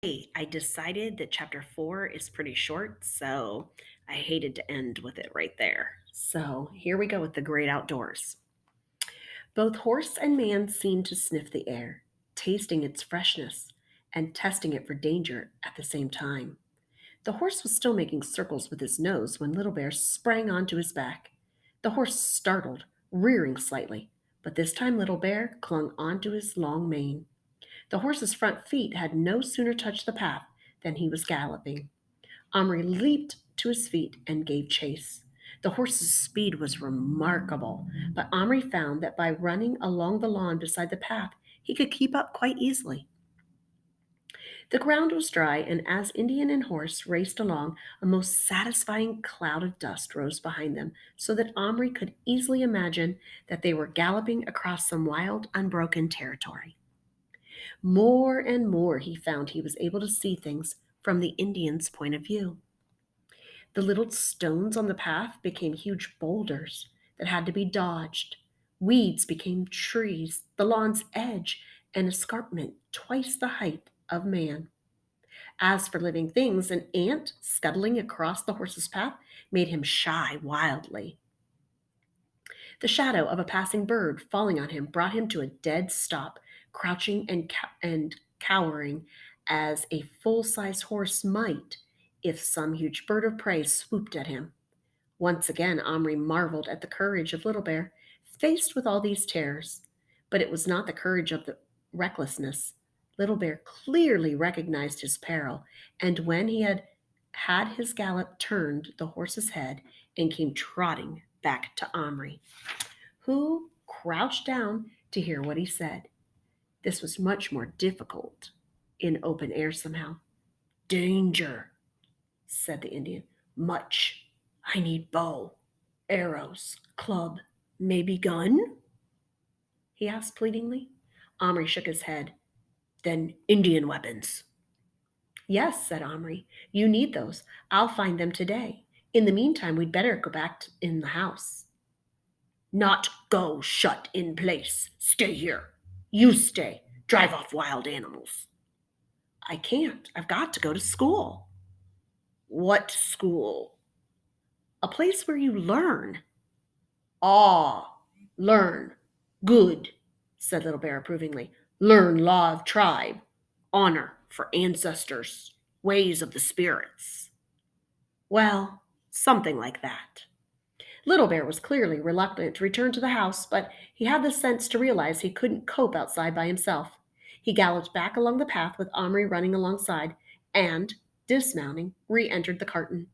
Hey, I decided that chapter 4 is pretty short, so I hated to end with it right there. So here we go with the great outdoors. Both horse and man seemed to sniff the air, tasting its freshness and testing it for danger at the same time. The horse was still making circles with his nose when Little Bear sprang onto his back. The horse startled, rearing slightly, but this time Little Bear clung onto his long mane. The horse's front feet had no sooner touched the path than he was galloping. Omri leaped to his feet and gave chase. The horse's speed was remarkable, but Omri found that by running along the lawn beside the path, he could keep up quite easily. The ground was dry, and as Indian and horse raced along, a most satisfying cloud of dust rose behind them, so that Omri could easily imagine that they were galloping across some wild, unbroken territory. More and more he found he was able to see things from the Indian's point of view. The little stones on the path became huge boulders that had to be dodged. Weeds became trees, the lawn's edge, an escarpment twice the height of man. As for living things, an ant scuttling across the horse's path made him shy wildly. The shadow of a passing bird falling on him brought him to a dead stop, crouching and cowering as a full sized horse might if some huge bird of prey swooped at him. Once again, Omri marveled at the courage of Little Bear, faced with all these terrors. But it was not the courage of the recklessness. Little Bear clearly recognized his peril, and when he had his gallop turned the horse's head and came trotting back to Omri, who crouched down to hear what he said. This was much more difficult in open air somehow. Danger, said the Indian. Much. I need bow, arrows, club, maybe gun? He asked pleadingly. Omri shook his head. Then Indian weapons. Yes, said Omri. You need those. I'll find them today. In the meantime, we'd better go in the house. Not go shut in place. Stay here. You stay. Drive off wild animals. I can't. I've got to go to school. What school? A place where you learn. Ah, learn. Good, said Little Bear approvingly. Learn law of tribe, honor for ancestors, ways of the spirits. Well, something like that. Little Bear was clearly reluctant to return to the house, but he had the sense to realize he couldn't cope outside by himself. He galloped back along the path with Omri running alongside and, dismounting, re entered the carton.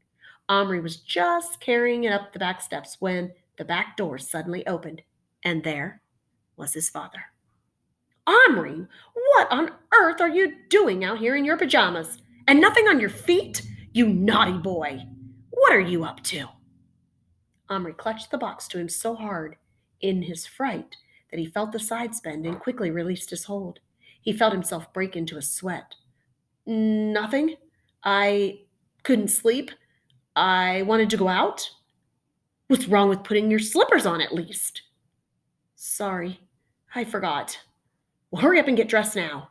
Omri was just carrying it up the back steps when the back door suddenly opened, and there was his father. Omri, what on earth are you doing out here in your pajamas? And nothing on your feet? You naughty boy! What are you up to? Omri clutched the box to him so hard in his fright that he felt the sides bend and quickly released his hold. He felt himself break into a sweat. Nothing. I couldn't sleep. I wanted to go out. What's wrong with putting your slippers on at least? Sorry, I forgot. Well, hurry up and get dressed now.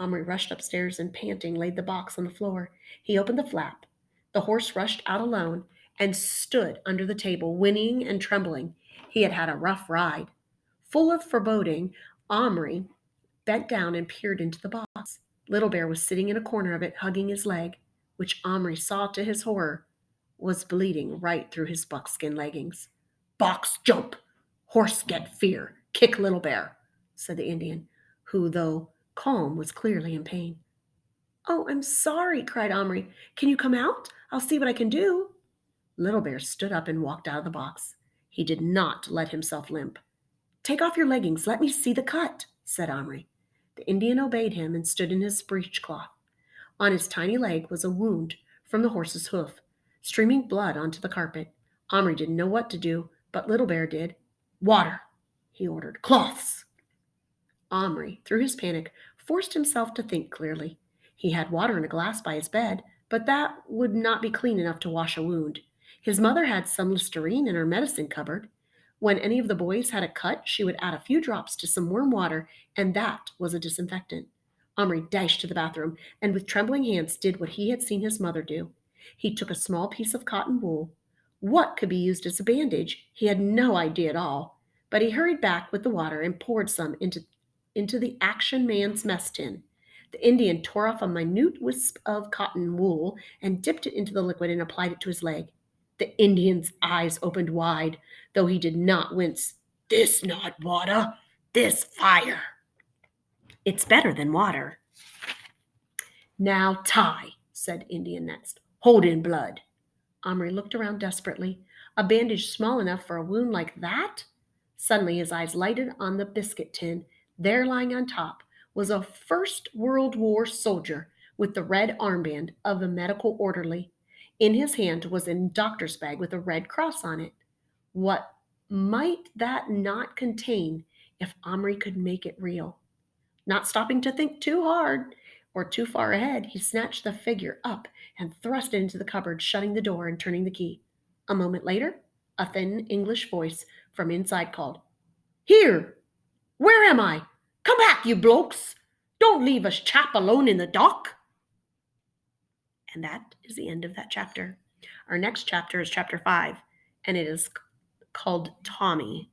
Omri rushed upstairs and, panting, laid the box on the floor. He opened the flap. The horse rushed out alone and stood under the table, whinnying and trembling. He had had a rough ride. Full of foreboding, Omri bent down and peered into the box. Little Bear was sitting in a corner of it, hugging his leg, which Omri saw to his horror was bleeding right through his buckskin leggings. Box jump! Horse get fear! Kick Little Bear! Said the Indian, who, though calm, was clearly in pain. Oh, I'm sorry, cried Omri. Can you come out? I'll see what I can do. Little Bear stood up and walked out of the box. He did not let himself limp. Take off your leggings. Let me see the cut, said Omri. The Indian obeyed him and stood in his breechcloth. On his tiny leg was a wound from the horse's hoof, streaming blood onto the carpet. Omri didn't know what to do, but Little Bear did. Water, he ordered. Cloths. Omri, through his panic, forced himself to think clearly. He had water in a glass by his bed, but that would not be clean enough to wash a wound. His mother had some Listerine in her medicine cupboard. When any of the boys had a cut, she would add a few drops to some warm water, and that was a disinfectant. Omri dashed to the bathroom and with trembling hands did what he had seen his mother do. He took a small piece of cotton wool. What could be used as a bandage? He had no idea at all. But he hurried back with the water and poured some into the Action Man's mess tin. The Indian tore off a minute wisp of cotton wool and dipped it into the liquid and applied it to his leg. The Indian's eyes opened wide, though he did not wince. This not water, this fire. It's better than water. Now tie, said Indian next. Hold in blood. Omri looked around desperately. A bandage small enough for a wound like that? Suddenly his eyes lighted on the biscuit tin. There lying on top was a First World War soldier with the red armband of a medical orderly. In his hand was a doctor's bag with a red cross on it. What might that not contain if Omri could make it real? Not stopping to think too hard or too far ahead, he snatched the figure up and thrust it into the cupboard, shutting the door and turning the key. A moment later, a thin English voice from inside called, Here! Where am I? Come back, you blokes! Don't leave us chap alone in the dock! And that is the end of that chapter. Our next chapter is chapter 5, and it is called Tommy.